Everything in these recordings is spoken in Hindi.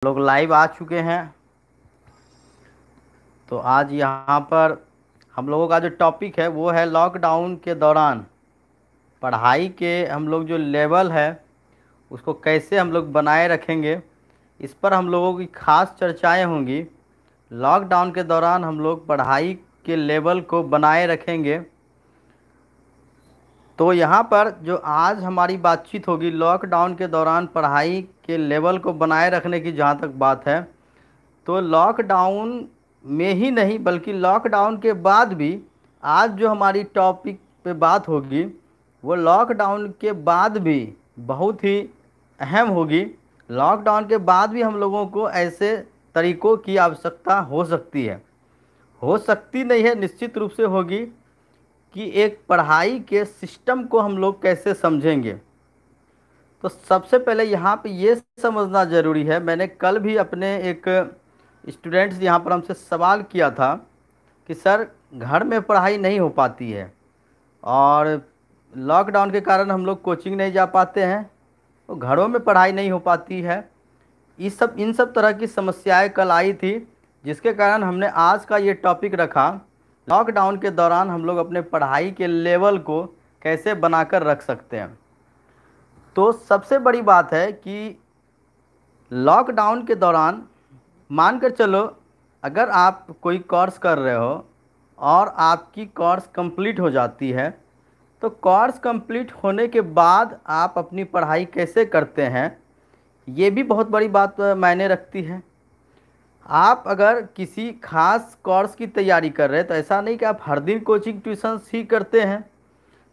लोग लाइव आ चुके हैं। तो आज यहाँ पर हम लोगों का जो टॉपिक है वो है लॉकडाउन के दौरान पढ़ाई के हम लोग जो लेवल है उसको कैसे हम लोग बनाए रखेंगे। इस पर हम लोगों की खास चर्चाएं होंगी। लॉकडाउन के दौरान हम लोग पढ़ाई के लेवल को बनाए रखेंगे। तो यहाँ पर जो आज हमारी बातचीत होगी लॉकडाउन के दौरान पढ़ाई के लेवल को बनाए रखने की, जहाँ तक बात है तो लॉकडाउन में ही नहीं बल्कि लॉकडाउन के बाद भी आज जो हमारी टॉपिक पे बात होगी वो लॉकडाउन के बाद भी बहुत ही अहम होगी। लॉकडाउन के बाद भी हम लोगों को ऐसे तरीक़ों की आवश्यकता हो सकती है, हो सकती नहीं है, निश्चित रूप से होगी कि एक पढ़ाई के सिस्टम को हम लोग कैसे समझेंगे। तो सबसे पहले यहाँ पे ये समझना ज़रूरी है। मैंने कल भी अपने एक स्टूडेंट्स यहाँ पर हमसे सवाल किया था कि सर घर में पढ़ाई नहीं हो पाती है और लॉकडाउन के कारण हम लोग कोचिंग नहीं जा पाते हैं, तो घरों में पढ़ाई नहीं हो पाती है। इन सब तरह की समस्याएं कल आई थी, जिसके कारण हमने आज का ये टॉपिक रखा, लॉकडाउन के दौरान हम लोग अपने पढ़ाई के लेवल को कैसे बनाकर रख सकते हैं। तो सबसे बड़ी बात है कि लॉकडाउन के दौरान मानकर चलो अगर आप कोई कोर्स कर रहे हो और आपकी कोर्स कंप्लीट हो जाती है, तो कोर्स कंप्लीट होने के बाद आप अपनी पढ़ाई कैसे करते हैं ये भी बहुत बड़ी बात मायने रखती है। आप अगर किसी खास कोर्स की तैयारी कर रहे हैं तो ऐसा नहीं कि आप हर दिन कोचिंग ट्यूशन्स ही करते हैं।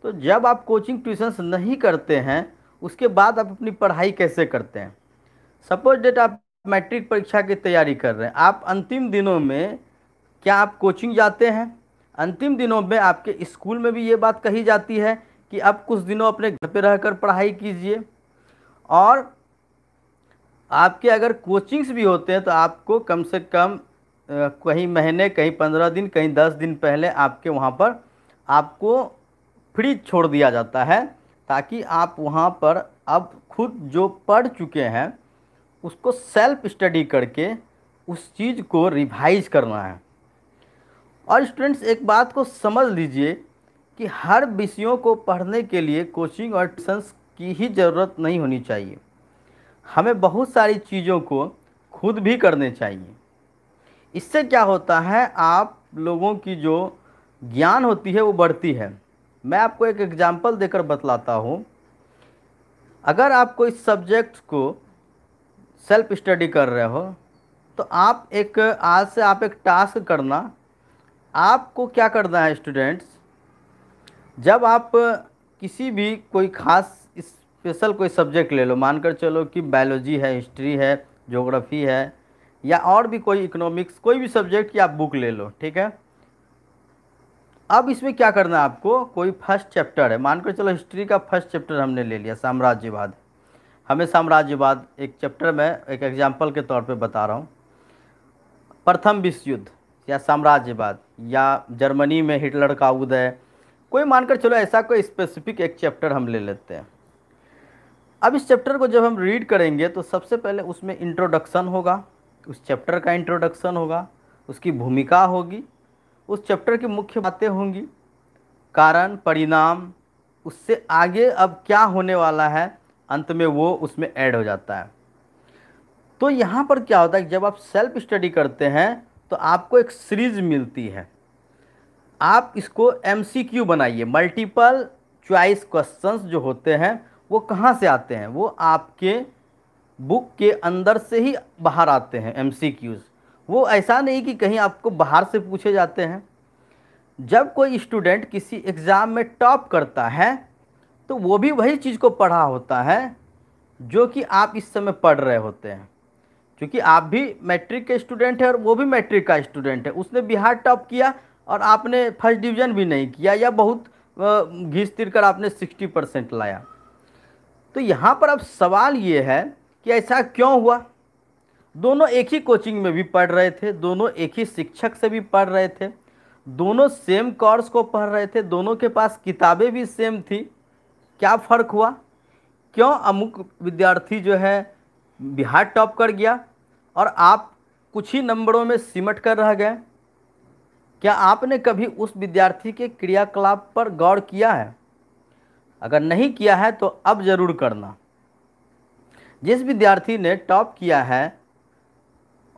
तो जब आप कोचिंग ट्यूशन्स नहीं करते हैं उसके बाद आप अपनी पढ़ाई कैसे करते हैं। सपोज डेट आप मैट्रिक परीक्षा की तैयारी कर रहे हैं, आप अंतिम दिनों में क्या आप कोचिंग जाते हैं? अंतिम दिनों में आपके स्कूल में भी ये बात कही जाती है कि अब कुछ दिनों अपने घर पे रहकर पढ़ाई कीजिए। और आपके अगर कोचिंग्स भी होते हैं तो आपको कम से कम कहीं महीने, कहीं 15 दिन, कहीं 10 दिन पहले आपके वहाँ पर आपको फ्री छोड़ दिया जाता है, ताकि आप वहाँ पर अब खुद जो पढ़ चुके हैं उसको सेल्फ स्टडी करके उस चीज़ को रिवाइज करना है। और स्टूडेंट्स एक बात को समझ लीजिए कि हर विषयों को पढ़ने के लिए कोचिंग और ट्यूशन्स की ही ज़रूरत नहीं होनी चाहिए। हमें बहुत सारी चीज़ों को खुद भी करने चाहिए। इससे क्या होता है, आप लोगों की जो ज्ञान होती है वो बढ़ती है। मैं आपको एक एग्जांपल देकर बतलाता हूँ। अगर आप कोई सब्जेक्ट को सेल्फ स्टडी कर रहे हो तो आप एक आज से आप एक टास्क करना। आपको क्या करना है स्टूडेंट्स, जब आप किसी भी कोई खास स्पेशल कोई सब्जेक्ट ले लो, मानकर चलो कि बायोलॉजी है, हिस्ट्री है, ज्योग्राफी है या और भी कोई इकोनॉमिक्स, कोई भी सब्जेक्ट की आप बुक ले लो, ठीक है। अब इसमें क्या करना है आपको, कोई फर्स्ट चैप्टर है, मानकर चलो हिस्ट्री का फर्स्ट चैप्टर हमने ले लिया साम्राज्यवाद। हमें साम्राज्यवाद एक चैप्टर में एक एग्जाम्पल के तौर पे बता रहा हूँ। प्रथम विश्व युद्ध या साम्राज्यवाद या जर्मनी में हिटलर का उदय, कोई मानकर चलो ऐसा कोई स्पेसिफिक एक चैप्टर हम ले लेते हैं। अब इस चैप्टर को जब हम रीड करेंगे तो सबसे पहले उसमें इंट्रोडक्शन होगा, उस चैप्टर का इंट्रोडक्शन होगा, उसकी भूमिका होगी, उस चैप्टर की मुख्य बातें होंगी, कारण परिणाम, उससे आगे अब क्या होने वाला है अंत में वो उसमें ऐड हो जाता है। तो यहाँ पर क्या होता है कि जब आप सेल्फ स्टडी करते हैं तो आपको एक सीरीज मिलती है। आप इसको एमसीक्यू बनाइए। मल्टीपल चॉइस क्वेश्चंस जो होते हैं वो कहाँ से आते हैं, वो आपके बुक के अंदर से ही बाहर आते हैं एमसीक्यूज़। वो ऐसा नहीं कि कहीं आपको बाहर से पूछे जाते हैं। जब कोई स्टूडेंट किसी एग्ज़ाम में टॉप करता है तो वो भी वही चीज़ को पढ़ा होता है जो कि आप इस समय पढ़ रहे होते हैं। क्योंकि आप भी मैट्रिक के स्टूडेंट हैं और वो भी मैट्रिक का स्टूडेंट है। उसने बिहार टॉप किया और आपने फर्स्ट डिवीज़न भी नहीं किया या बहुत घिस तिर कर आपने 60% लाया। तो यहाँ पर अब सवाल ये है कि ऐसा क्यों हुआ। दोनों एक ही कोचिंग में भी पढ़ रहे थे, दोनों एक ही शिक्षक से भी पढ़ रहे थे, दोनों सेम कोर्स को पढ़ रहे थे, दोनों के पास किताबें भी सेम थी। क्या फ़र्क हुआ? क्यों अमुक विद्यार्थी जो है बिहार टॉप कर गया और आप कुछ ही नंबरों में सिमट कर रह गए। क्या आपने कभी उस विद्यार्थी के क्रियाकलाप पर गौर किया है? अगर नहीं किया है तो अब ज़रूर करना। जिस विद्यार्थी ने टॉप किया है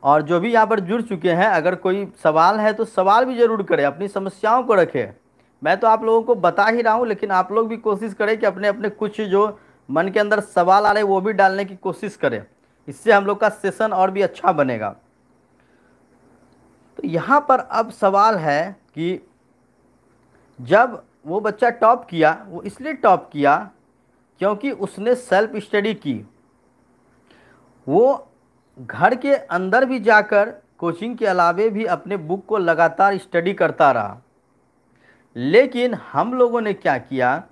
और जो भी यहाँ पर जुड़ चुके हैं, अगर कोई सवाल है तो सवाल भी ज़रूर करें, अपनी समस्याओं को रखें। मैं तो आप लोगों को बता ही रहा हूँ, लेकिन आप लोग भी कोशिश करें कि अपने अपने कुछ जो मन के अंदर सवाल आ रहे हैं वो भी डालने की कोशिश करें। इससे हम लोग का सेशन और भी अच्छा बनेगा। तो यहाँ पर अब सवाल है कि जब वो बच्चा टॉप किया, वो इसलिए टॉप किया क्योंकि उसने सेल्फ स्टडी की। वो घर के अंदर भी जाकर कोचिंग के अलावे भी अपने बुक को लगातार स्टडी करता रहा। लेकिन हम लोगों ने क्या किया,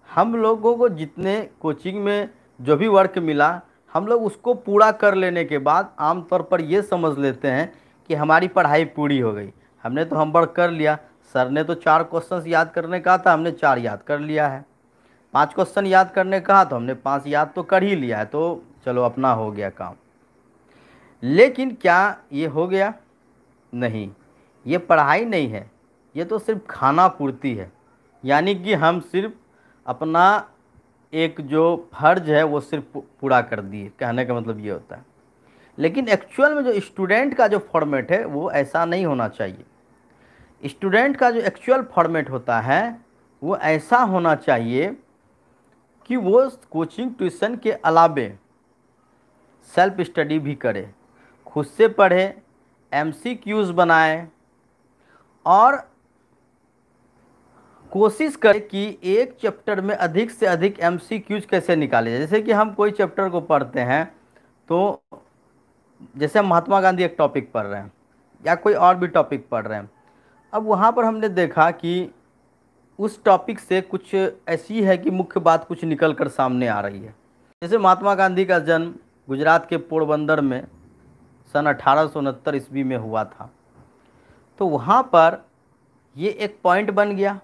हम लोगों को जितने कोचिंग में जो भी वर्क मिला, हम लोग उसको पूरा कर लेने के बाद आमतौर पर ये समझ लेते हैं कि हमारी पढ़ाई पूरी हो गई। हमने तो होमवर्क कर लिया, सर ने तो 4 क्वेश्चंस याद करने कहा था, हमने 4 याद कर लिया है। 5 क्वेश्चन याद करने कहा तो हमने 5 याद तो कर ही लिया है, तो चलो अपना हो गया काम। लेकिन क्या ये हो गया? नहीं, ये पढ़ाई नहीं है, ये तो सिर्फ खाना पूर्ति है। यानी कि हम सिर्फ अपना एक जो फर्ज है वो सिर्फ पूरा कर दिए, कहने का मतलब ये होता है। लेकिन एक्चुअल में जो स्टूडेंट का जो फॉर्मेट है वो ऐसा नहीं होना चाहिए। स्टूडेंट का जो एक्चुअल फॉर्मेट होता है वो ऐसा होना चाहिए कि वो कोचिंग ट्यूशन के अलावे सेल्फ स्टडी भी करे, खुद से पढ़े, एमसीक्यूज़ बनाए और कोशिश करें कि एक चैप्टर में अधिक से अधिक एमसीक्यूज़ कैसे निकाले। जैसे कि हम कोई चैप्टर को पढ़ते हैं, तो जैसे हम महात्मा गांधी एक टॉपिक पढ़ रहे हैं या कोई और भी टॉपिक पढ़ रहे हैं, अब वहाँ पर हमने देखा कि उस टॉपिक से कुछ ऐसी है कि मुख्य बात कुछ निकल कर सामने आ रही है। जैसे महात्मा गांधी का जन्म गुजरात के पोरबंदर में सन 1869 ईस्वी में हुआ था। तो वहाँ पर ये एक पॉइंट बन गया।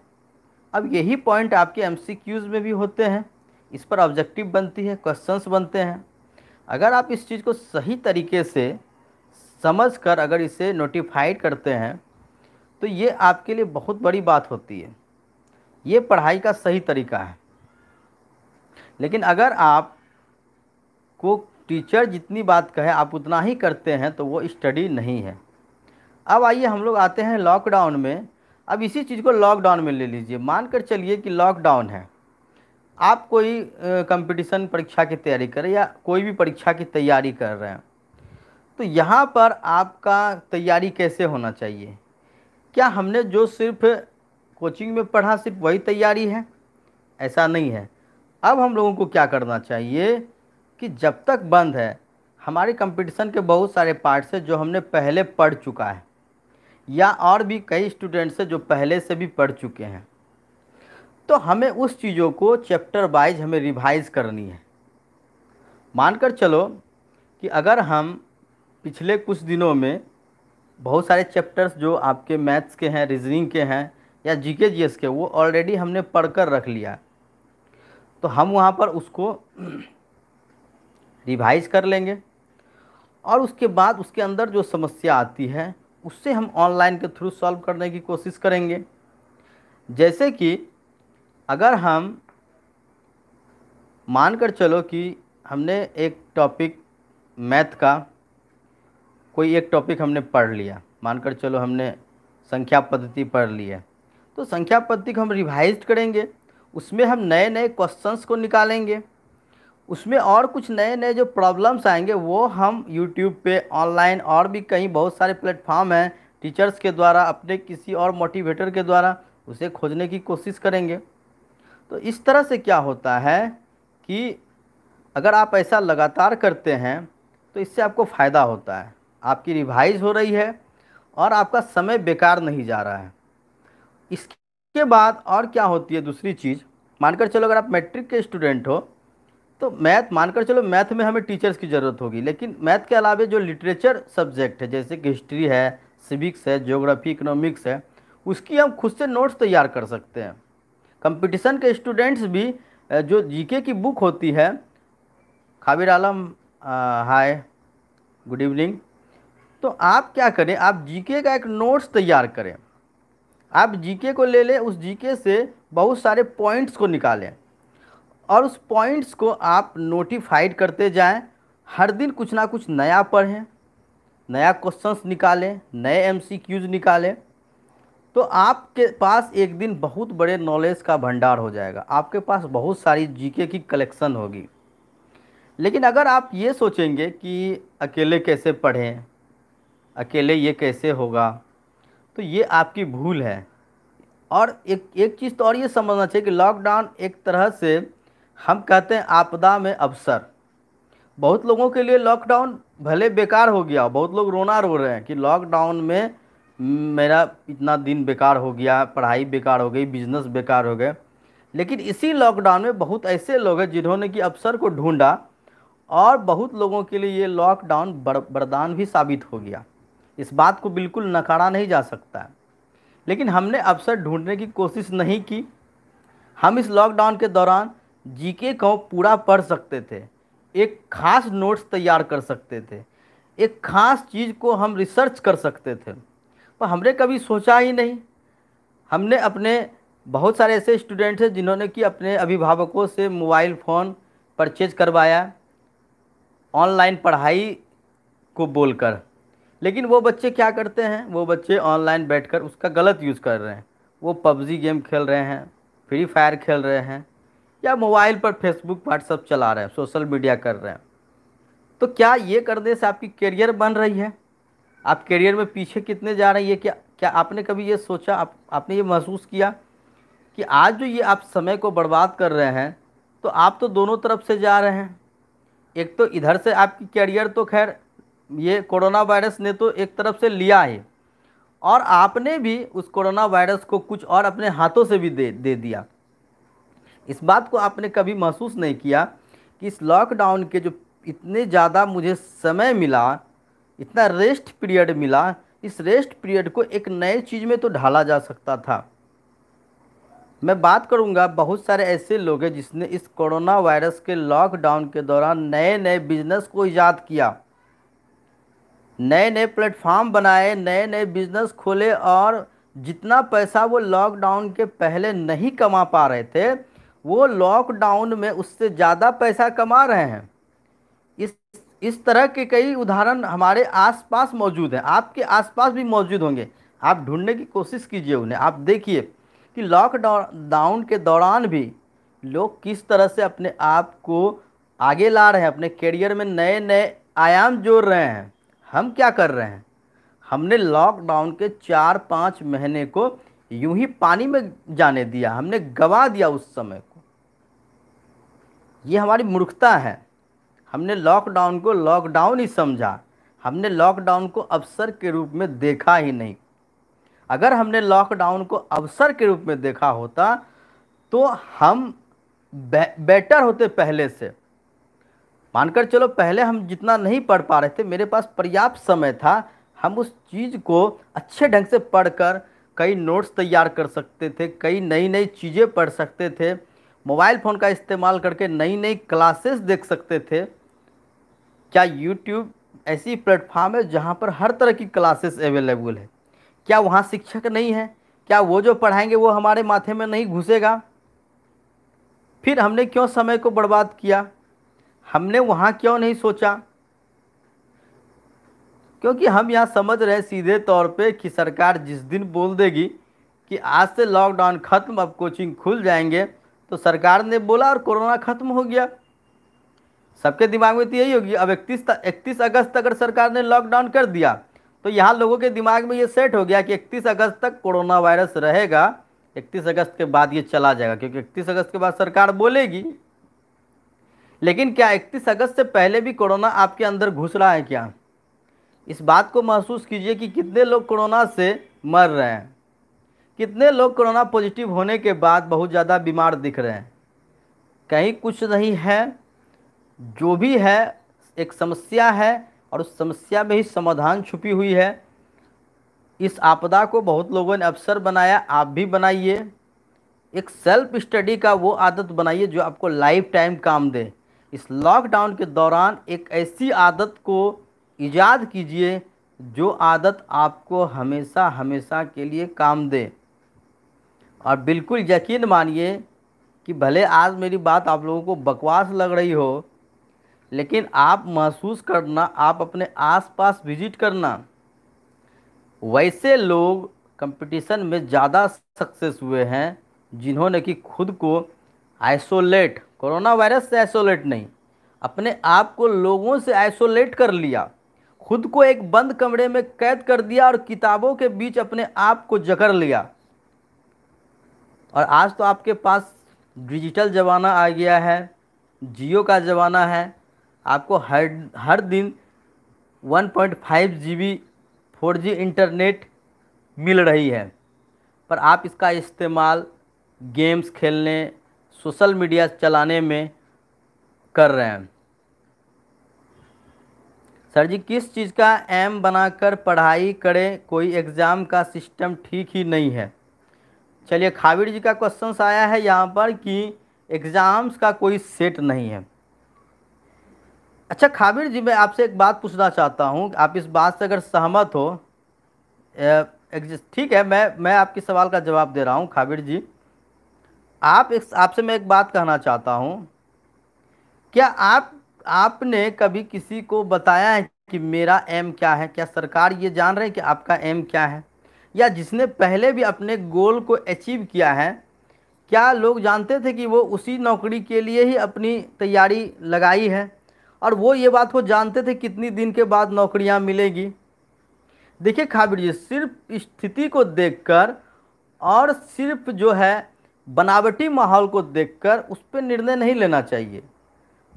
अब यही पॉइंट आपके एमसीक्यूज़ में भी होते हैं, इस पर ऑब्जेक्टिव बनती है, क्वेश्चंस बनते हैं। अगर आप इस चीज़ को सही तरीके से समझकर अगर इसे नोटिफाइड करते हैं तो ये आपके लिए बहुत बड़ी बात होती है। ये पढ़ाई का सही तरीका है। लेकिन अगर आप को टीचर जितनी बात कहे आप उतना ही करते हैं तो वो स्टडी नहीं है। अब आइए हम लोग आते हैं लॉकडाउन में। अब इसी चीज़ को लॉकडाउन में ले लीजिए। मानकर चलिए कि लॉकडाउन है, आप कोई कंपटीशन परीक्षा की तैयारी करें या कोई भी परीक्षा की तैयारी कर रहे हैं, तो यहाँ पर आपका तैयारी कैसे होना चाहिए? क्या हमने जो सिर्फ कोचिंग में पढ़ा सिर्फ वही तैयारी है? ऐसा नहीं है। अब हम लोगों को क्या करना चाहिए कि जब तक बंद है, हमारे कंपटीशन के बहुत सारे पार्ट्स हैं जो हमने पहले पढ़ चुका है, या और भी कई स्टूडेंट्स हैं जो पहले से भी पढ़ चुके हैं। तो हमें उस चीज़ों को चैप्टर वाइज हमें रिवाइज़ करनी है। मानकर चलो कि अगर हम पिछले कुछ दिनों में बहुत सारे चैप्टर्स जो आपके मैथ्स के हैं, रीजनिंग के हैं या जीके जीएस के, वो ऑलरेडी हमने पढ़कर रख लिया, तो हम वहाँ पर उसको रिवाइज़ कर लेंगे और उसके बाद उसके अंदर जो समस्या आती है उससे हम ऑनलाइन के थ्रू सॉल्व करने की कोशिश करेंगे। जैसे कि अगर हम मानकर चलो कि हमने एक टॉपिक मैथ का कोई एक टॉपिक हमने पढ़ लिया, मानकर चलो हमने संख्या पद्धति पढ़ ली है, तो संख्या पद्धति को हम रिवाइज करेंगे, उसमें हम नए नए क्वेश्चंस को निकालेंगे, उसमें और कुछ नए नए जो प्रॉब्लम्स आएंगे वो हम यूट्यूब पे, ऑनलाइन और भी कहीं बहुत सारे प्लेटफॉर्म हैं, टीचर्स के द्वारा, अपने किसी और मोटिवेटर के द्वारा उसे खोजने की कोशिश करेंगे। तो इस तरह से क्या होता है कि अगर आप ऐसा लगातार करते हैं तो इससे आपको फ़ायदा होता है, आपकी रिवाइज हो रही है और आपका समय बेकार नहीं जा रहा है। इसके बाद और क्या होती है दूसरी चीज़, मानकर चलो अगर आप मैट्रिक के स्टूडेंट हो तो मैथ, मानकर चलो मैथ में हमें टीचर्स की ज़रूरत होगी, लेकिन मैथ के अलावे जो लिटरेचर सब्जेक्ट है जैसे कि हिस्ट्री है, सिविक्स है, ज्योग्राफी, इकोनॉमिक्स है, उसकी हम खुद से नोट्स तैयार कर सकते हैं। कंपटीशन के स्टूडेंट्स भी जो जीके की बुक होती है, खाबिर आलम, हाय, गुड इवनिंग। तो आप क्या करें, आप जीके का एक नोट्स तैयार करें। आप जीके को ले लें, उस जीके से बहुत सारे पॉइंट्स को निकालें और उस पॉइंट्स को आप नोटिफाइड करते जाएं। हर दिन कुछ ना कुछ नया पढ़ें, नया क्वेश्चंस निकालें, नए एमसीक्यूज निकालें। तो आपके पास एक दिन बहुत बड़े नॉलेज का भंडार हो जाएगा, आपके पास बहुत सारी जीके की कलेक्शन होगी। लेकिन अगर आप ये सोचेंगे कि अकेले कैसे पढ़ें, अकेले ये कैसे होगा, तो ये आपकी भूल है। और एक एक चीज़ तो और ये समझना चाहिए कि लॉकडाउन एक तरह से हम कहते हैं आपदा में अवसर। बहुत लोगों के लिए लॉकडाउन भले बेकार हो गया, बहुत लोग रोना रो रहे हैं कि लॉकडाउन में मेरा इतना दिन बेकार हो गया, पढ़ाई बेकार हो गई, बिजनेस बेकार हो गए। लेकिन इसी लॉकडाउन में बहुत ऐसे लोग हैं जिन्होंने कि अवसर को ढूंढा और बहुत लोगों के लिए ये लॉकडाउन वरदान भी साबित हो गया। इस बात को बिल्कुल नकारा नहीं जा सकता है। लेकिन हमने अवसर ढूंढने की कोशिश नहीं की। हम इस लॉकडाउन के दौरान जीके को पूरा पढ़ सकते थे, एक खास नोट्स तैयार कर सकते थे, एक खास चीज़ को हम रिसर्च कर सकते थे, पर हमने कभी सोचा ही नहीं। हमने अपने बहुत सारे ऐसे स्टूडेंट्स हैं जिन्होंने कि अपने अभिभावकों से मोबाइल फ़ोन परचेज करवाया ऑनलाइन पढ़ाई को बोलकर। लेकिन वो बच्चे क्या करते हैं, वो बच्चे ऑनलाइन बैठकर उसका गलत यूज़ कर रहे हैं। वो पबजी गेम खेल रहे हैं, फ्री फायर खेल रहे हैं, या मोबाइल पर फेसबुक व्हाट्सअप चला रहे हैं, सोशल मीडिया कर रहे हैं। तो क्या ये करने से आपकी करियर बन रही है? आप करियर में पीछे कितने जा रही है? क्या क्या आपने कभी ये सोचा, आपने ये महसूस किया कि आज जो ये आप समय को बर्बाद कर रहे हैं, तो आप तो दोनों तरफ से जा रहे हैं। एक तो इधर से आपकी करियर तो खैर ये कोरोना वायरस ने तो एक तरफ से लिया ही, और आपने भी उस कोरोना वायरस को कुछ और अपने हाथों से भी दे दिया। इस बात को आपने कभी महसूस नहीं किया कि इस लॉकडाउन के जो इतने ज़्यादा मुझे समय मिला, इतना रेस्ट पीरियड मिला, इस रेस्ट पीरियड को एक नए चीज़ में तो ढाला जा सकता था। मैं बात करूंगा, बहुत सारे ऐसे लोग हैं जिसने इस कोरोना वायरस के लॉकडाउन के दौरान नए नए बिजनेस को ईजाद किया, नए नए प्लेटफॉर्म बनाए, नए नए बिजनेस खोले, और जितना पैसा वो लॉकडाउन के पहले नहीं कमा पा रहे थे, वो लॉकडाउन में उससे ज़्यादा पैसा कमा रहे हैं। इस इस तरह के कई उदाहरण हमारे आसपास मौजूद हैं, आपके आसपास भी मौजूद होंगे। आप ढूंढने की कोशिश कीजिए उन्हें। आप देखिए कि लॉकडाउन के दौरान भी लोग किस तरह से अपने आप को आगे ला रहे हैं, अपने करियर में नए नए आयाम जोड़ रहे हैं। हम क्या कर रहे हैं, हमने लॉकडाउन के 4-5 महीने को यूं ही पानी में जाने दिया, हमने गवा दिया उस समय को। ये हमारी मूर्खता है। हमने लॉकडाउन को लॉकडाउन ही समझा, हमने लॉकडाउन को अवसर के रूप में देखा ही नहीं। अगर हमने लॉकडाउन को अवसर के रूप में देखा होता तो हम बेटर होते पहले से। मानकर चलो पहले हम जितना नहीं पढ़ पा रहे थे, मेरे पास पर्याप्त समय था, हम उस चीज़ को अच्छे ढंग से पढ़कर कई नोट्स तैयार कर सकते थे, कई नई नई चीज़ें पढ़ सकते थे, मोबाइल फ़ोन का इस्तेमाल करके नई नई क्लासेस देख सकते थे। क्या यूट्यूब ऐसी प्लेटफॉर्म है जहाँ पर हर तरह की क्लासेस अवेलेबल है? क्या वहाँ शिक्षक नहीं है? क्या वो जो पढ़ाएंगे वो हमारे माथे में नहीं घुसेगा? फिर हमने क्यों समय को बर्बाद किया? हमने वहाँ क्यों नहीं सोचा? क्योंकि हम यहाँ समझ रहे हैं सीधे तौर पे कि सरकार जिस दिन बोल देगी कि आज से लॉकडाउन ख़त्म, अब कोचिंग खुल जाएंगे, तो सरकार ने बोला और कोरोना ख़त्म हो गया। सबके दिमाग में तो यही होगी। अब 31 अगस्त तक अगर सरकार ने लॉकडाउन कर दिया तो यहाँ लोगों के दिमाग में ये सेट हो गया कि 31 अगस्त तक कोरोना वायरस रहेगा, 31 अगस्त के बाद ये चला जाएगा, क्योंकि 31 अगस्त के बाद सरकार बोलेगी। लेकिन क्या 31 अगस्त से पहले भी कोरोना आपके अंदर घुस रहा है क्या? इस बात को महसूस कीजिए कि कितने लोग कोरोना से मर रहे हैं, कितने लोग कोरोना पॉजिटिव होने के बाद बहुत ज़्यादा बीमार दिख रहे हैं। कहीं कुछ नहीं है, जो भी है एक समस्या है, और उस समस्या में ही समाधान छुपी हुई है। इस आपदा को बहुत लोगों ने अवसर बनाया, आप भी बनाइए। एक सेल्फ स्टडी का वो आदत बनाइए जो आपको लाइफ टाइम काम दे। इस लॉकडाउन के दौरान एक ऐसी आदत को ईजाद कीजिए जो आदत आपको हमेशा हमेशा के लिए काम दे। और बिल्कुल यकीन मानिए कि भले आज मेरी बात आप लोगों को बकवास लग रही हो, लेकिन आप महसूस करना, आप अपने आसपास विजिट करना, वैसे लोग कंपटीशन में ज़्यादा सक्सेस हुए हैं जिन्होंने कि खुद को आइसोलेट, कोरोना वायरस से आइसोलेट नहीं, अपने आप को लोगों से आइसोलेट कर लिया, खुद को एक बंद कमरे में कैद कर दिया और किताबों के बीच अपने आप को जकड़ लिया। और आज तो आपके पास डिजिटल ज़माना आ गया है, जियो का ज़माना है। आपको हर हर दिन 1.5 GB 4G इंटरनेट मिल रही है, पर आप इसका इस्तेमाल गेम्स खेलने, सोशल मीडिया चलाने में कर रहे हैं। सर जी, किस चीज़ का एम बनाकर पढ़ाई करें, कोई एग्ज़ाम का सिस्टम ठीक ही नहीं है। चलिए, खाविड़ जी का क्वेश्चन आया है यहाँ पर कि एग्ज़ाम्स का कोई सेट नहीं है। अच्छा खाविड़ जी, मैं आपसे एक बात पूछना चाहता हूँ, आप इस बात से अगर सहमत हो, ठीक है, मैं आपके सवाल का जवाब दे रहा हूँ। खाविड़ जी, आपसे मैं एक बात कहना चाहता हूँ, क्या आपने कभी किसी को बताया है कि मेरा एम क्या है? क्या सरकार ये जान रहे हैं कि आपका एम क्या है? या जिसने पहले भी अपने गोल को अचीव किया है, क्या लोग जानते थे कि वो उसी नौकरी के लिए ही अपनी तैयारी लगाई है, और वो ये बात को जानते थे कितनी दिन के बाद नौकरियां मिलेगी? देखिए खाबिर जी, सिर्फ स्थिति को देखकर और सिर्फ जो है बनावटी माहौल को देखकर उस पर निर्णय नहीं लेना चाहिए।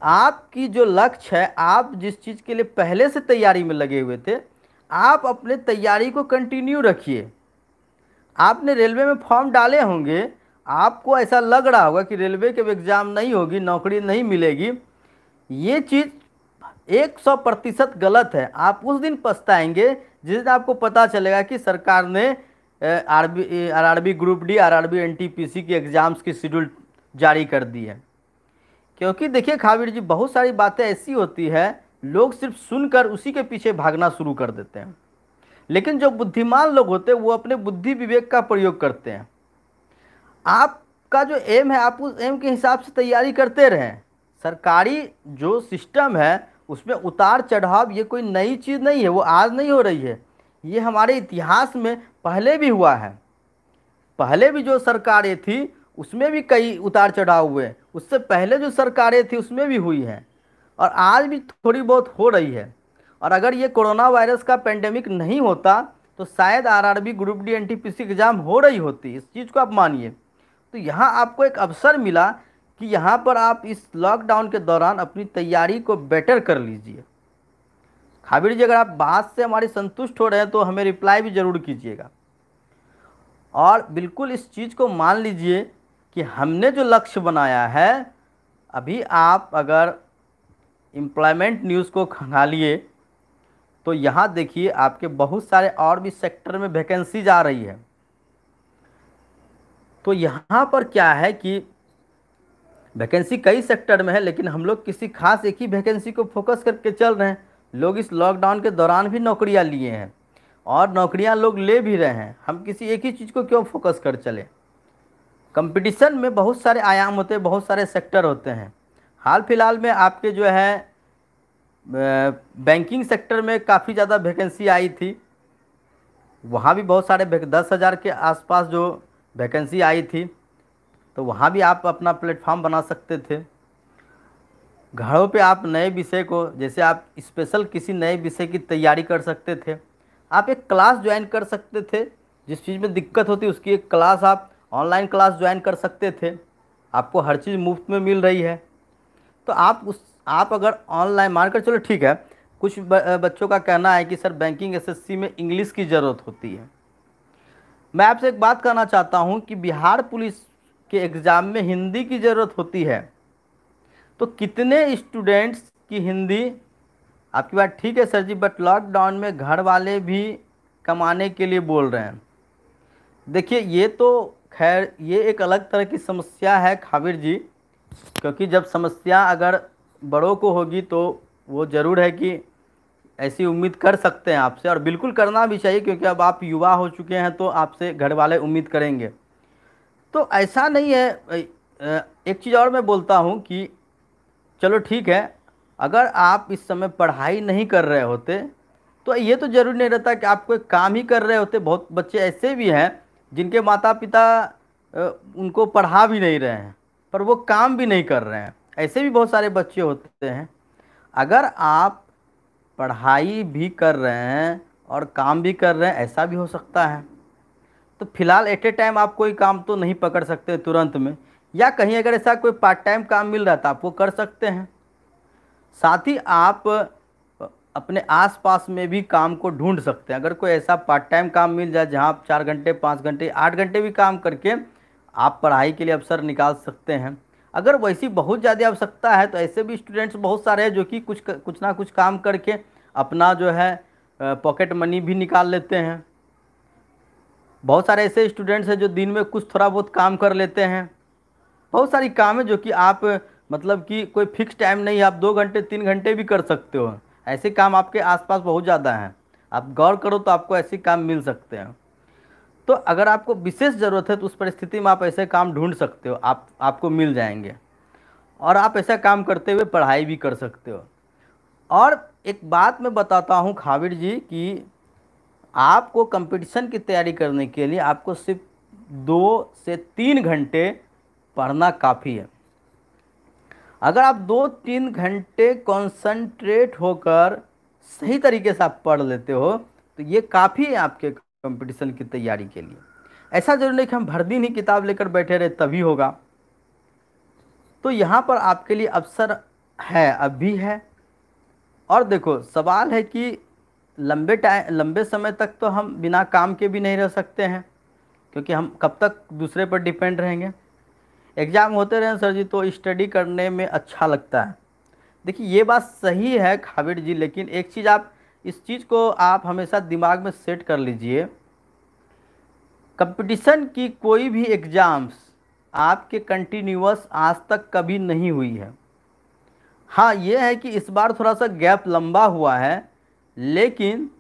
आपकी जो लक्ष्य है, आप जिस चीज़ के लिए पहले से तैयारी में लगे हुए थे, आप अपने तैयारी को कंटिन्यू रखिए। आपने रेलवे में फॉर्म डाले होंगे, आपको ऐसा लग रहा होगा कि रेलवे के एग्ज़ाम नहीं होगी, नौकरी नहीं मिलेगी। ये चीज़ 100% गलत है। आप उस दिन पछताएंगे जिस दिन आपको पता चलेगा कि सरकार ने RRB group D, RRB NTPC की एग्ज़ाम्स की शेड्यूल जारी कर दी है। क्योंकि देखिए खाविर जी, बहुत सारी बातें ऐसी होती है, लोग सिर्फ सुनकर उसी के पीछे भागना शुरू कर देते हैं, लेकिन जो बुद्धिमान लोग होते हैं वो अपने बुद्धि विवेक का प्रयोग करते हैं। आपका जो एम है, आप उस एम के हिसाब से तैयारी करते रहें। सरकारी जो सिस्टम है उसमें उतार चढ़ाव ये कोई नई चीज़ नहीं है, वो आज नहीं हो रही है, ये हमारे इतिहास में पहले भी हुआ है। पहले भी जो सरकारें थी उसमें भी कई उतार चढ़ाव हुए, उससे पहले जो सरकारें थी उसमें भी हुई हैं, और आज भी थोड़ी बहुत हो रही है। और अगर ये कोरोना वायरस का पेंडेमिक नहीं होता तो शायद RRB group D NTPC exam हो रही होती, इस चीज़ को आप मानिए। तो यहाँ आपको एक अवसर मिला कि यहाँ पर आप इस लॉकडाउन के दौरान अपनी तैयारी को बेटर कर लीजिए। खाबिर जी, अगर आप बात से हमारी संतुष्ट हो रहे हैं तो हमें रिप्लाई भी ज़रूर कीजिएगा, और बिल्कुल इस चीज़ को मान लीजिए कि हमने जो लक्ष्य बनाया है, अभी आप अगर एम्प्लॉयमेंट न्यूज़ को खंगालिए तो यहाँ देखिए आपके बहुत सारे और भी सेक्टर में वैकेंसीज आ रही है। तो यहाँ पर क्या है कि वैकेंसी कई सेक्टर में है, लेकिन हम लोग किसी खास एक ही वैकेंसी को फोकस करके चल रहे हैं। लोग इस लॉकडाउन के दौरान भी नौकरियाँ लिए हैं और नौकरियाँ लोग ले भी रहे हैं। हम किसी एक ही चीज़ को क्यों फोकस कर चले? कंपटीशन में बहुत सारे आयाम होते हैं, बहुत सारे सेक्टर होते हैं। हाल फिलहाल में आपके जो है बैंकिंग सेक्टर में काफ़ी ज़्यादा वैकेंसी आई थी, वहाँ भी बहुत सारे 10,000 के आसपास जो वैकेंसी आई थी, तो वहाँ भी आप अपना प्लेटफॉर्म बना सकते थे। घरों पे आप नए विषय को, जैसे आप स्पेशल किसी नए विषय की तैयारी कर सकते थे, आप एक क्लास ज्वाइन कर सकते थे। जिस चीज़ में दिक्कत होती उसकी एक क्लास, आप ऑनलाइन क्लास ज्वाइन कर सकते थे। आपको हर चीज़ मुफ्त में मिल रही है, तो आप अगर ऑनलाइन मानकर चलो, ठीक है, कुछ बच्चों का कहना है कि सर बैंकिंग एसएससी में इंग्लिश की ज़रूरत होती है। मैं आपसे एक बात कहना चाहता हूं कि बिहार पुलिस के एग्ज़ाम में हिंदी की ज़रूरत होती है, तो कितने स्टूडेंट्स की हिंदी, आपकी बात ठीक है सर जी, बट लॉकडाउन में घर वाले भी कमाने के लिए बोल रहे हैं। देखिए ये तो खैर ये एक अलग तरह की समस्या है खाबिर जी, क्योंकि जब समस्या अगर बड़ों को होगी तो वो ज़रूर है कि ऐसी उम्मीद कर सकते हैं आपसे, और बिल्कुल करना भी चाहिए, क्योंकि अब आप युवा हो चुके हैं तो आपसे घर वाले उम्मीद करेंगे। तो ऐसा नहीं है। एक चीज़ और मैं बोलता हूँ कि चलो ठीक है, अगर आप इस समय पढ़ाई नहीं कर रहे होते तो ये तो ज़रूरी नहीं रहता कि आप कोई काम ही कर रहे होते। बहुत बच्चे ऐसे भी हैं जिनके माता पिता उनको पढ़ा भी नहीं रहे हैं, पर वो काम भी नहीं कर रहे हैं। ऐसे भी बहुत सारे बच्चे होते हैं। अगर आप पढ़ाई भी कर रहे हैं और काम भी कर रहे हैं, ऐसा भी हो सकता है। तो फिलहाल एट ए टाइम आप कोई काम तो नहीं पकड़ सकते तुरंत में, या कहीं अगर ऐसा कोई पार्ट टाइम काम मिल रहा है तो आप वो कर सकते हैं। साथ ही आप अपने आसपास में भी काम को ढूंढ सकते हैं। अगर कोई ऐसा पार्ट टाइम काम मिल जाए जहां आप 4 घंटे 5 घंटे 8 घंटे भी काम करके आप पढ़ाई के लिए अवसर निकाल सकते हैं। अगर वैसी बहुत ज़्यादा आवश्यकता है तो ऐसे भी स्टूडेंट्स बहुत सारे हैं जो कि कुछ ना कुछ काम करके अपना जो है पॉकेट मनी भी निकाल लेते हैं। बहुत सारे ऐसे स्टूडेंट्स हैं जो दिन में कुछ थोड़ा बहुत काम कर लेते हैं। बहुत सारी काम है जो कि आप मतलब कि कोई फिक्स टाइम नहीं, आप 2 घंटे 3 घंटे भी कर सकते हो। ऐसे काम आपके आसपास बहुत ज़्यादा हैं, आप गौर करो तो आपको ऐसे काम मिल सकते हैं। तो अगर आपको विशेष ज़रूरत है तो उस परिस्थिति में आप ऐसे काम ढूंढ सकते हो, आपको मिल जाएंगे, और आप ऐसा काम करते हुए पढ़ाई भी कर सकते हो। और एक बात मैं बताता हूँ खाबिर जी कि आपको कंपटीशन की तैयारी करने के लिए आपको सिर्फ 2 से 3 घंटे पढ़ना काफ़ी है। अगर आप 2-3 घंटे कंसंट्रेट होकर सही तरीके से आप पढ़ लेते हो तो ये काफ़ी है आपके कंपटीशन की तैयारी के लिए। ऐसा जरूरी नहीं कि हम भर दिन ही किताब लेकर बैठे रहे तभी होगा। तो यहाँ पर आपके लिए अवसर है, अब भी है। और देखो, सवाल है कि लंबे समय तक तो हम बिना काम के भी नहीं रह सकते हैं, क्योंकि हम कब तक दूसरे पर डिपेंड रहेंगे। एग्ज़ाम होते रहे सर जी तो स्टडी करने में अच्छा लगता है। देखिए ये बात सही है खाबिर जी, लेकिन एक चीज़ आप इस चीज़ को आप हमेशा दिमाग में सेट कर लीजिए, कंपटीशन की कोई भी एग्ज़ाम्स आपके कंटिन्यूअस आज तक कभी नहीं हुई है। हाँ ये है कि इस बार थोड़ा सा गैप लंबा हुआ है, लेकिन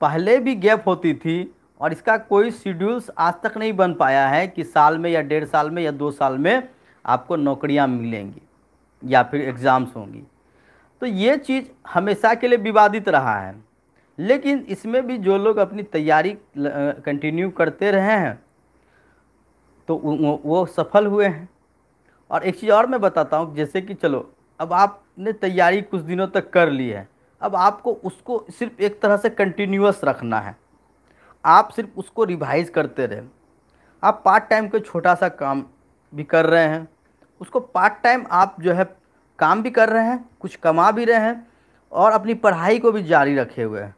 पहले भी गैप होती थी और इसका कोई शेड्यूल्स आज तक नहीं बन पाया है कि साल में या 1.5 साल में या 2 साल में आपको नौकरियां मिलेंगी या फिर एग्ज़ाम्स होंगी। तो ये चीज़ हमेशा के लिए विवादित रहा है, लेकिन इसमें भी जो लोग अपनी तैयारी कंटिन्यू करते रहे हैं तो वो सफल हुए हैं। और एक चीज़ और मैं बताता हूँ, जैसे कि चलो अब आपने तैयारी कुछ दिनों तक कर ली है, अब आपको उसको सिर्फ एक तरह से कंटिन्यूअस रखना है। आप सिर्फ उसको रिवाइज करते रहें। आप पार्ट टाइम कोई छोटा सा काम भी कर रहे हैं, उसको पार्ट टाइम आप जो है काम भी कर रहे हैं, कुछ कमा भी रहे हैं, और अपनी पढ़ाई को भी जारी रखे हुए हैं।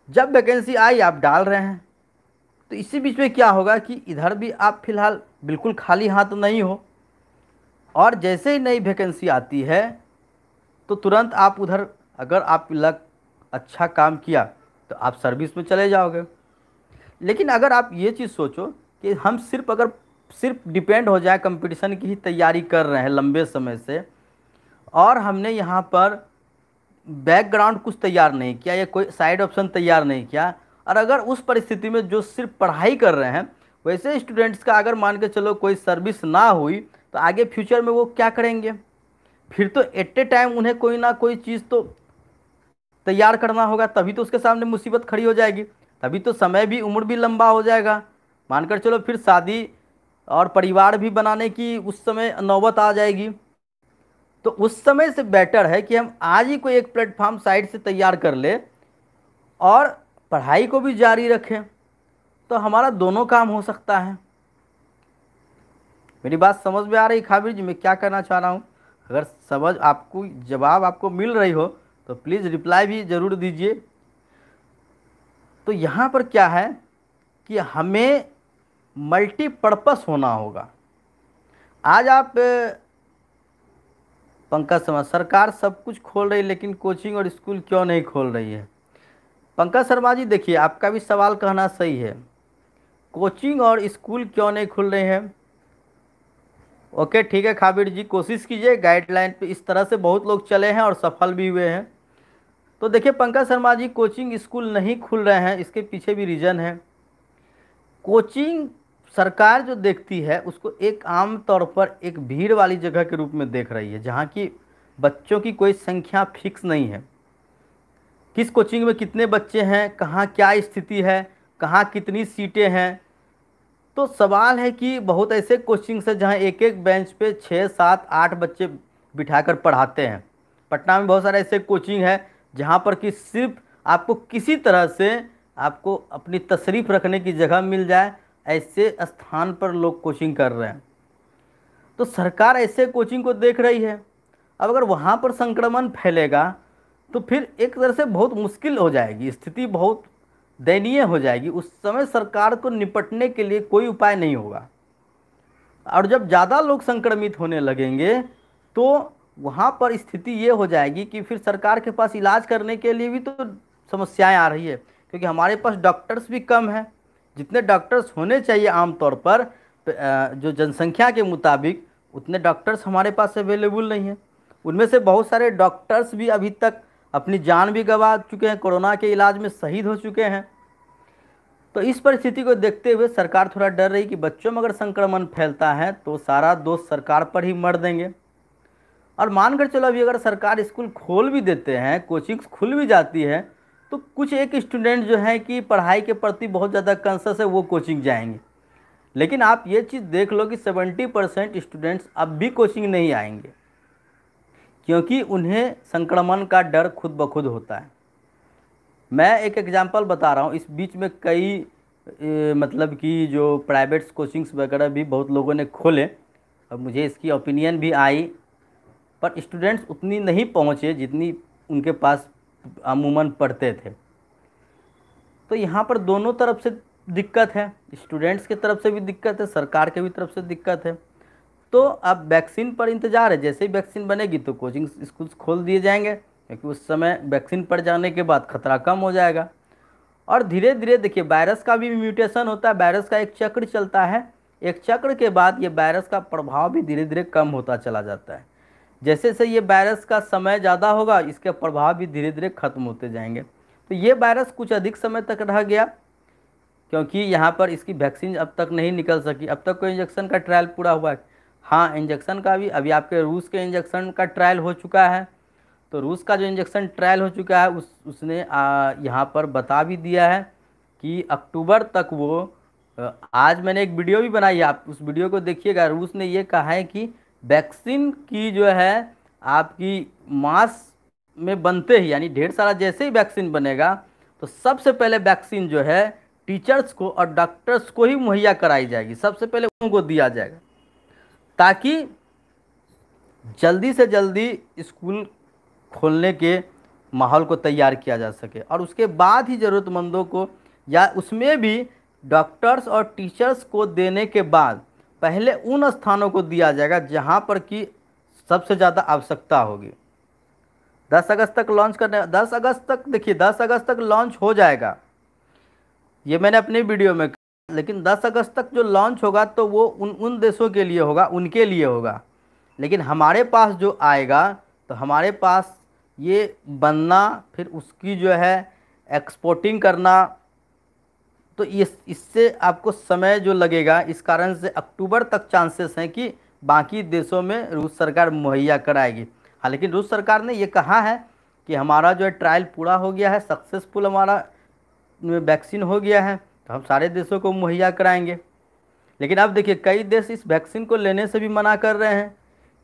जब वैकेंसी आई आप डाल रहे हैं। तो इसी बीच में क्या होगा कि इधर भी आप फिलहाल बिल्कुल खाली हाथ नहीं हो, और जैसे ही नई वैकेंसी आती है तो तुरंत आप उधर, अगर आप लग अच्छा काम किया तो आप सर्विस में चले जाओगे। लेकिन अगर आप ये चीज़ सोचो कि हम सिर्फ डिपेंड हो जाए, कंपटीशन की ही तैयारी कर रहे हैं लंबे समय से, और हमने यहाँ पर बैकग्राउंड कुछ तैयार नहीं किया या कोई साइड ऑप्शन तैयार नहीं किया, और अगर उस परिस्थिति में जो सिर्फ पढ़ाई कर रहे हैं वैसे स्टूडेंट्स का अगर मान के चलो कोई सर्विस ना हुई तो आगे फ्यूचर में वो क्या करेंगे? फिर तो एट ए टाइम उन्हें कोई ना कोई चीज़ तो तैयार करना होगा, तभी तो उसके सामने मुसीबत खड़ी हो जाएगी, तभी तो समय भी उम्र भी लंबा हो जाएगा। मानकर चलो फिर शादी और परिवार भी बनाने की उस समय नौबत आ जाएगी। तो उस समय से बेटर है कि हम आज ही कोई एक प्लेटफॉर्म साइट से तैयार कर ले और पढ़ाई को भी जारी रखें, तो हमारा दोनों काम हो सकता है। मेरी बात समझ में आ रही खाबिर जी मैं क्या कहना चाह रहा हूँ? अगर समझ आपको, जवाब आपको मिल रही हो तो प्लीज़ रिप्लाई भी ज़रूर दीजिए। तो यहाँ पर क्या है कि हमें मल्टीपर्पस होना होगा। आज आप पंकज शर्मा, सरकार सब कुछ खोल रही है लेकिन कोचिंग और स्कूल क्यों नहीं खोल रही है? पंकज शर्मा जी देखिए, आपका भी सवाल कहना सही है, कोचिंग और स्कूल क्यों नहीं खुल रहे हैं। ओके ठीक है खाबिर जी, कोशिश कीजिए गाइडलाइन पे, इस तरह से बहुत लोग चले हैं और सफल भी हुए हैं। तो देखिए पंकज शर्मा जी, कोचिंग स्कूल नहीं खुल रहे हैं, इसके पीछे भी रीज़न है। कोचिंग सरकार जो देखती है उसको एक आम तौर पर एक भीड़ वाली जगह के रूप में देख रही है, जहाँ की बच्चों की कोई संख्या फिक्स नहीं है। किस कोचिंग में कितने बच्चे हैं, कहाँ क्या स्थिति है, कहाँ कितनी सीटें हैं। तो सवाल है कि बहुत ऐसे कोचिंग्स हैं जहाँ एक एक बेंच पे 6 7 8 बच्चे बिठाकर पढ़ाते हैं। पटना में बहुत सारे ऐसे कोचिंग हैं जहाँ पर कि सिर्फ आपको किसी तरह से आपको अपनी तशरीफ़ रखने की जगह मिल जाए, ऐसे स्थान पर लोग कोचिंग कर रहे हैं। तो सरकार ऐसे कोचिंग को देख रही है। अब अगर वहाँ पर संक्रमण फैलेगा तो फिर एक तरह से बहुत मुश्किल हो जाएगी, स्थिति बहुत दयनीय हो जाएगी। उस समय सरकार को निपटने के लिए कोई उपाय नहीं होगा। और जब ज़्यादा लोग संक्रमित होने लगेंगे तो वहाँ पर स्थिति ये हो जाएगी कि फिर सरकार के पास इलाज करने के लिए भी तो समस्याएं आ रही है, क्योंकि हमारे पास डॉक्टर्स भी कम हैं। जितने डॉक्टर्स होने चाहिए आमतौर पर जो जनसंख्या के मुताबिक, उतने डॉक्टर्स हमारे पास अवेलेबल नहीं हैं। उनमें से बहुत सारे डॉक्टर्स भी अभी तक अपनी जान भी गंवा चुके हैं, कोरोना के इलाज में शहीद हो चुके हैं। तो इस परिस्थिति को देखते हुए सरकार थोड़ा डर रही कि बच्चों में अगर संक्रमण फैलता है तो सारा दोष सरकार पर ही मर देंगे। और मानकर चलो अभी अगर सरकार स्कूल खोल भी देते हैं, कोचिंग्स खुल भी जाती है, तो कुछ एक स्टूडेंट जो है कि पढ़ाई के प्रति बहुत ज़्यादा कंसस है, वो कोचिंग जाएंगे। लेकिन आप ये चीज़ देख लो कि 70% स्टूडेंट्स अब भी कोचिंग नहीं आएंगे, क्योंकि उन्हें संक्रमण का डर खुद ब खुद होता है। मैं एक एग्जांपल बता रहा हूँ, इस बीच में कई मतलब कि जो प्राइवेट्स कोचिंग्स वगैरह भी बहुत लोगों ने खोले, और मुझे इसकी ओपिनियन भी आई, पर स्टूडेंट्स उतनी नहीं पहुँचे जितनी उनके पास अमूमन पढ़ते थे। तो यहाँ पर दोनों तरफ से दिक्कत है, स्टूडेंट्स की तरफ से भी दिक्कत है, सरकार के भी तरफ से दिक्कत है। तो अब वैक्सीन पर इंतज़ार है, जैसे ही वैक्सीन बनेगी तो कोचिंग स्कूल्स खोल दिए जाएंगे, क्योंकि उस समय वैक्सीन पड़ जाने के बाद खतरा कम हो जाएगा। और धीरे धीरे देखिए वायरस का भी म्यूटेशन होता है, वायरस का एक चक्र चलता है, एक चक्र के बाद ये वायरस का प्रभाव भी धीरे धीरे कम होता चला जाता है। जैसे जैसे ये वायरस का समय ज़्यादा होगा, इसके प्रभाव भी धीरे धीरे खत्म होते जाएंगे। तो ये वायरस कुछ अधिक समय तक रह गया, क्योंकि यहाँ पर इसकी वैक्सीन अब तक नहीं निकल सकी। अब तक कोई इंजेक्शन का ट्रायल पूरा हुआ है? हाँ, इंजेक्शन का भी अभी आपके रूस के इंजेक्शन का ट्रायल हो चुका है। तो रूस का जो इंजेक्शन ट्रायल हो चुका है उसने यहाँ पर बता भी दिया है कि अक्टूबर तक वो आज मैंने एक वीडियो भी बनाई है, आप उस वीडियो को देखिएगा। रूस ने ये कहा है कि वैक्सीन की जो है आपकी मास में बनते ही, यानी ढेर सारा जैसे ही वैक्सीन बनेगा तो सबसे पहले वैक्सीन जो है टीचर्स को और डॉक्टर्स को ही मुहैया कराई जाएगी, सबसे पहले उनको दिया जाएगा, ताकि जल्दी से जल्दी स्कूल खोलने के माहौल को तैयार किया जा सके। और उसके बाद ही ज़रूरतमंदों को, या उसमें भी डॉक्टर्स और टीचर्स को देने के बाद पहले उन स्थानों को दिया जाएगा जहां पर कि सबसे ज़्यादा आवश्यकता होगी। 10 अगस्त तक लॉन्च करने, 10 अगस्त तक देखिए 10 अगस्त तक लॉन्च हो जाएगा, ये मैंने अपने वीडियो में कहा। लेकिन 10 अगस्त तक जो लॉन्च होगा तो वो उन देशों के लिए होगा, उनके लिए होगा। लेकिन हमारे पास जो आएगा तो हमारे पास ये बनना, फिर उसकी जो है एक्सपोर्टिंग करना, तो इससे आपको समय जो लगेगा, इस कारण से अक्टूबर तक चांसेस हैं कि बाकी देशों में रूस सरकार मुहैया कराएगी। हाँ, लेकिन रूस सरकार ने ये कहा है कि हमारा जो है ट्रायल पूरा हो गया है, सक्सेसफुल हमारा वैक्सीन हो गया है, तो हम सारे देशों को मुहैया कराएंगे। लेकिन अब देखिए कई देश इस वैक्सीन को लेने से भी मना कर रहे हैं,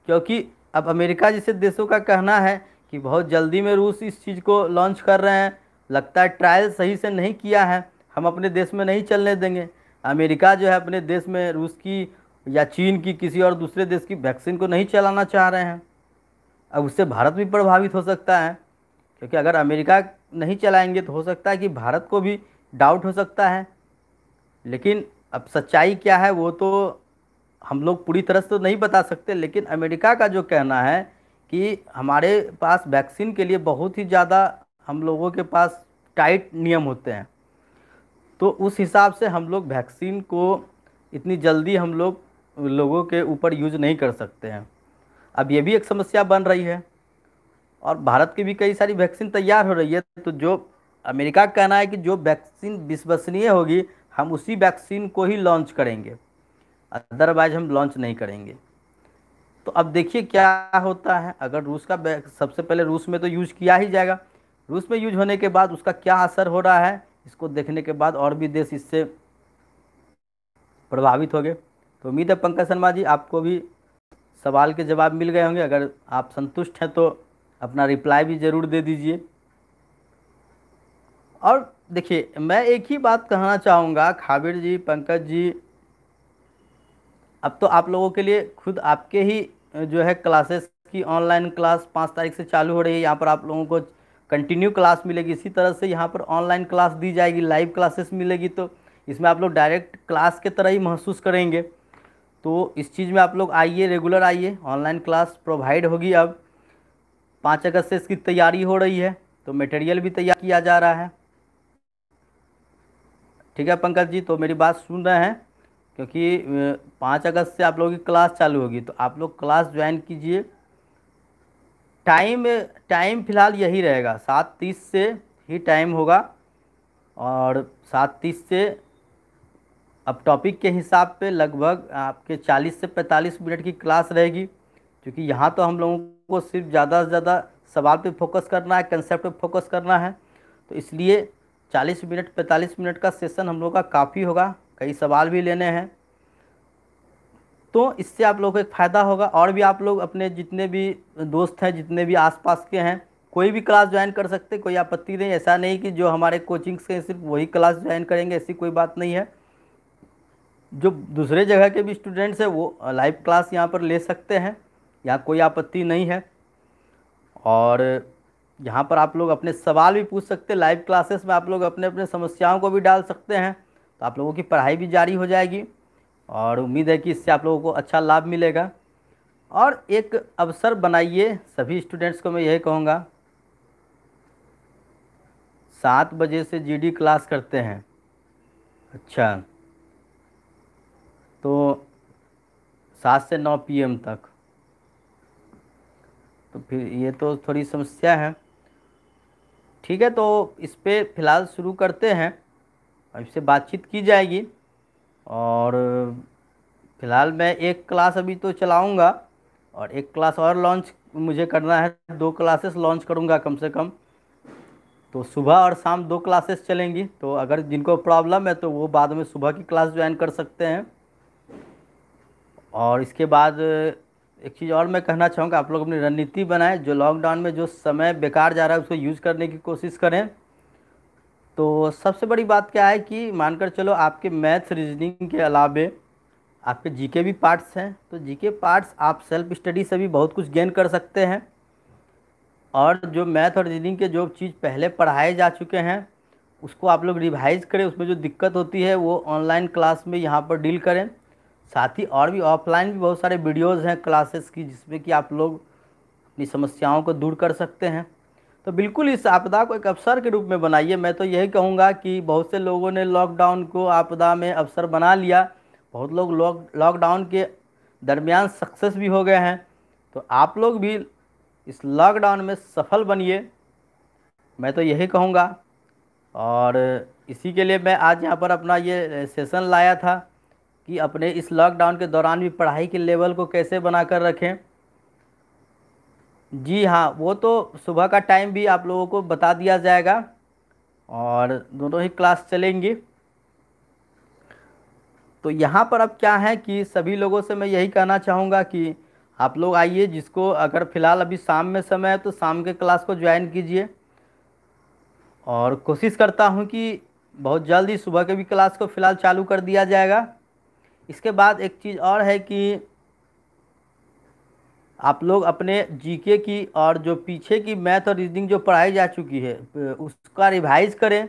क्योंकि अब अमेरिका जैसे देशों का कहना है कि बहुत जल्दी में रूस इस चीज़ को लॉन्च कर रहे हैं, लगता है ट्रायल सही से नहीं किया है, हम अपने देश में नहीं चलने देंगे। अमेरिका जो है अपने देश में रूस की या चीन की किसी और दूसरे देश की वैक्सीन को नहीं चलाना चाह रहे हैं। अब उससे भारत भी प्रभावित हो सकता है, क्योंकि अगर अमेरिका नहीं चलाएंगे तो हो सकता है कि भारत को भी डाउट हो सकता है। लेकिन अब सच्चाई क्या है वो तो हम लोग पूरी तरह से तो नहीं बता सकते, लेकिन अमेरिका का जो कहना है कि हमारे पास वैक्सीन के लिए बहुत ही ज़्यादा हम लोगों के पास टाइट नियम होते हैं, तो उस हिसाब से हम लोग वैक्सीन को इतनी जल्दी हम लोगों के ऊपर यूज नहीं कर सकते हैं। अब ये भी एक समस्या बन रही है। और भारत की भी कई सारी वैक्सीन तैयार हो रही है। तो जो अमेरिका का कहना है कि जो वैक्सीन विश्वसनीय होगी हम उसी वैक्सीन को ही लॉन्च करेंगे, अदरवाइज हम लॉन्च नहीं करेंगे। तो अब देखिए क्या होता है। अगर रूस का सबसे पहले रूस में तो यूज किया ही जाएगा, रूस में यूज होने के बाद उसका क्या असर हो रहा है इसको देखने के बाद और भी देश इससे प्रभावित हो गए। तो उम्मीद है पंकज शर्मा जी आपको भी सवाल के जवाब मिल गए होंगे। अगर आप संतुष्ट हैं तो अपना रिप्लाई भी ज़रूर दे दीजिए। और देखिए मैं एक ही बात कहना चाहूँगा खाबिर जी, पंकज जी, अब तो आप लोगों के लिए खुद आपके ही जो है क्लासेस की ऑनलाइन क्लास 5 तारीख से चालू हो रही है। यहाँ पर आप लोगों को कंटिन्यू क्लास मिलेगी। इसी तरह से यहाँ पर ऑनलाइन क्लास दी जाएगी, लाइव क्लासेस मिलेगी। तो इसमें आप लोग डायरेक्ट क्लास के तरह ही महसूस करेंगे। तो इस चीज़ में आप लोग आइए, रेगुलर आइए। ऑनलाइन क्लास प्रोवाइड होगी। अब 5 अगस्त से इसकी तैयारी हो रही है, तो मटेरियल भी तैयार किया जा रहा है। ठीक है पंकज जी, तो मेरी बात सुन रहे हैं? क्योंकि 5 अगस्त से आप लोगों की क्लास चालू होगी, तो आप लोग क्लास ज्वाइन कीजिए। टाइम टाइम फ़िलहाल यही रहेगा, 7:30 से ही टाइम होगा। और 7:30 से अब टॉपिक के हिसाब पे लगभग आपके 40 से 45 मिनट की क्लास रहेगी। क्योंकि यहाँ तो हम लोगों को सिर्फ ज़्यादा से ज़्यादा सवाल पे फोकस करना है, कंसेप्ट पे फोकस करना है। तो इसलिए 40 मिनट 45 मिनट का सेशन हम लोग का काफ़ी होगा, कई सवाल भी लेने हैं। तो इससे आप लोगों को एक फ़ायदा होगा। और भी आप लोग अपने जितने भी दोस्त हैं, जितने भी आसपास के हैं, कोई भी क्लास ज्वाइन कर सकते, कोई आपत्ति नहीं। ऐसा नहीं कि जो हमारे कोचिंग्स के सिर्फ वही क्लास ज्वाइन करेंगे, ऐसी कोई बात नहीं है। जो दूसरे जगह के भी स्टूडेंट्स हैं वो लाइव क्लास यहाँ पर ले सकते हैं, यहाँ कोई आपत्ति नहीं है। और यहाँ पर आप लोग अपने सवाल भी पूछ सकते हैं। लाइव क्लासेस में आप लोग अपने अपने समस्याओं को भी डाल सकते हैं। तो आप लोगों की पढ़ाई भी जारी हो जाएगी और उम्मीद है कि इससे आप लोगों को अच्छा लाभ मिलेगा। और एक अवसर बनाइए, सभी स्टूडेंट्स को मैं यही कहूँगा। 7 बजे से जीडी क्लास करते हैं। अच्छा, तो 7 से 9 PM तक, तो फिर ये तो थोड़ी समस्या है। ठीक है, तो इस पे फ़िलहाल शुरू करते हैं और इससे बातचीत की जाएगी। और फ़िलहाल मैं एक क्लास अभी तो चलाऊंगा और एक क्लास और लॉन्च मुझे करना है। 2 क्लासेस लॉन्च करूंगा कम से कम। तो सुबह और शाम 2 क्लासेस चलेंगी। तो अगर जिनको प्रॉब्लम है तो वो बाद में सुबह की क्लास ज्वाइन कर सकते हैं। और इसके बाद एक चीज़ और मैं कहना चाहूँगा, आप लोग अपनी रणनीति बनाएं। जो लॉकडाउन में जो समय बेकार जा रहा है उसको यूज़ करने की कोशिश करें। तो सबसे बड़ी बात क्या है कि मानकर चलो आपके मैथ्स रीजनिंग के अलावे आपके जीके भी पार्ट्स हैं। तो जीके पार्ट्स आप सेल्फ स्टडी से भी बहुत कुछ गेन कर सकते हैं। और जो मैथ और रीजनिंग के जो चीज़ पहले पढ़ाए जा चुके हैं उसको आप लोग रिवाइज करें। उसमें जो दिक्कत होती है वो ऑनलाइन क्लास में यहाँ पर डील करें। साथ ही और भी ऑफलाइन भी बहुत सारे वीडियोज़ हैं क्लासेस की, जिसमें कि आप लोग अपनी समस्याओं को दूर कर सकते हैं। तो बिल्कुल इस आपदा को एक अवसर के रूप में बनाइए। मैं तो यही कहूँगा कि बहुत से लोगों ने लॉकडाउन को आपदा में अवसर बना लिया। बहुत लोग लॉकडाउन के दरमियान सक्सेस भी हो गए हैं। तो आप लोग भी इस लॉकडाउन में सफल बनिए, मैं तो यही कहूँगा। और इसी के लिए मैं आज यहाँ पर अपना ये सेशन लाया था कि अपने इस लॉकडाउन के दौरान भी पढ़ाई के लेवल को कैसे बना कर रखें। जी हाँ, वो तो सुबह का टाइम भी आप लोगों को बता दिया जाएगा और दोनों ही क्लास चलेंगी। तो यहाँ पर अब क्या है कि सभी लोगों से मैं यही कहना चाहूँगा कि आप लोग आइए। जिसको अगर फ़िलहाल अभी शाम में समय है तो शाम के क्लास को ज्वाइन कीजिए। और कोशिश करता हूँ कि बहुत जल्द ही सुबह के भी क्लास को फ़िलहाल चालू कर दिया जाएगा। इसके बाद एक चीज़ और है कि आप लोग अपने जीके की और जो पीछे की मैथ और रीजनिंग जो पढ़ाई जा चुकी है उसका रिवाइज करें।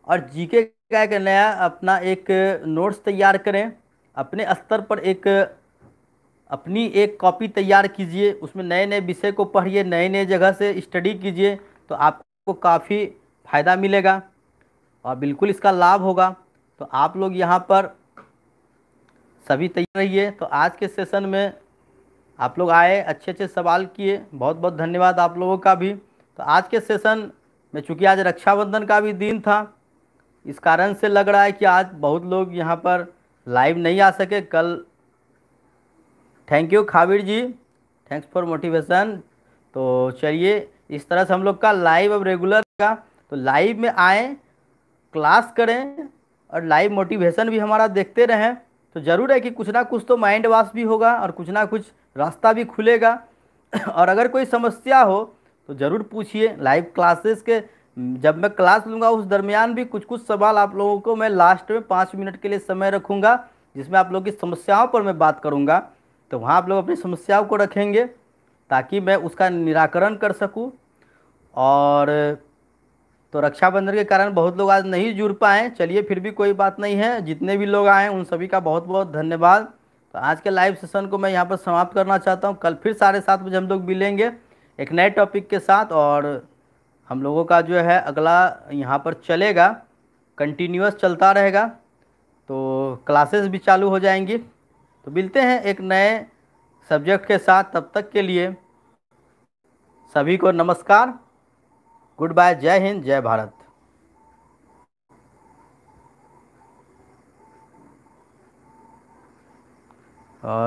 और जीके का एक नया अपना एक नोट्स तैयार करें। अपने स्तर पर एक अपनी एक कॉपी तैयार कीजिए, उसमें नए नए विषय को पढ़िए, नए नए जगह से स्टडी कीजिए। तो आपको काफ़ी फ़ायदा मिलेगा और बिल्कुल इसका लाभ होगा। तो आप लोग यहाँ पर सभी तैयार रहिए। तो आज के सेशन में आप लोग आए, अच्छे अच्छे सवाल किए, बहुत बहुत धन्यवाद आप लोगों का भी। तो आज के सेशन में चूँकि आज रक्षाबंधन का भी दिन था, इस कारण से लग रहा है कि आज बहुत लोग यहाँ पर लाइव नहीं आ सके। कल thank you Khabir ji, thanks for motivation. तो चलिए, इस तरह से हम लोग का लाइव अब रेगुलर का, तो लाइव में आएँ, क्लास करें और लाइव मोटिवेशन भी हमारा देखते रहें। तो ज़रूर है कि कुछ ना कुछ तो माइंड वॉश भी होगा और कुछ ना कुछ रास्ता भी खुलेगा। और अगर कोई समस्या हो तो ज़रूर पूछिए। लाइव क्लासेस के जब मैं क्लास लूँगा उस दरमियान भी कुछ कुछ सवाल आप लोगों को मैं लास्ट में 5 मिनट के लिए समय रखूँगा, जिसमें आप लोगों की समस्याओं पर मैं बात करूँगा। तो वहाँ आप लोग अपनी समस्याओं को रखेंगे ताकि मैं उसका निराकरण कर सकूँ। और तो रक्षाबंधन के कारण बहुत लोग आज नहीं जुड़ पाए, चलिए फिर भी कोई बात नहीं है। जितने भी लोग आए उन सभी का बहुत बहुत धन्यवाद। तो आज के लाइव सेशन को मैं यहाँ पर समाप्त करना चाहता हूँ। कल फिर 7:30 बजे हम लोग मिलेंगे एक नए टॉपिक के साथ, और हम लोगों का जो है अगला यहाँ पर चलेगा, कंटिन्यूअस चलता रहेगा। तो क्लासेस भी चालू हो जाएंगी। तो मिलते हैं एक नए सब्जेक्ट के साथ, तब तक के लिए सभी को नमस्कार, गुड बाय, जय हिंद, जय भारत।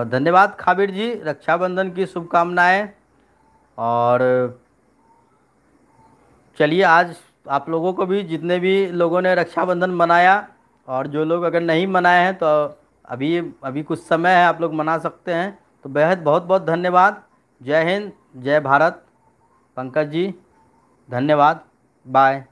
धन्यवाद खाबिर जी, रक्षाबंधन की शुभकामनाएं। और चलिए, आज आप लोगों को भी, जितने भी लोगों ने रक्षाबंधन मनाया, और जो लोग अगर नहीं मनाए हैं तो अभी अभी कुछ समय है, आप लोग मना सकते हैं। तो बेहद बहुत बहुत धन्यवाद। जय हिंद, जय भारत। पंकज जी धन्यवाद, बाय।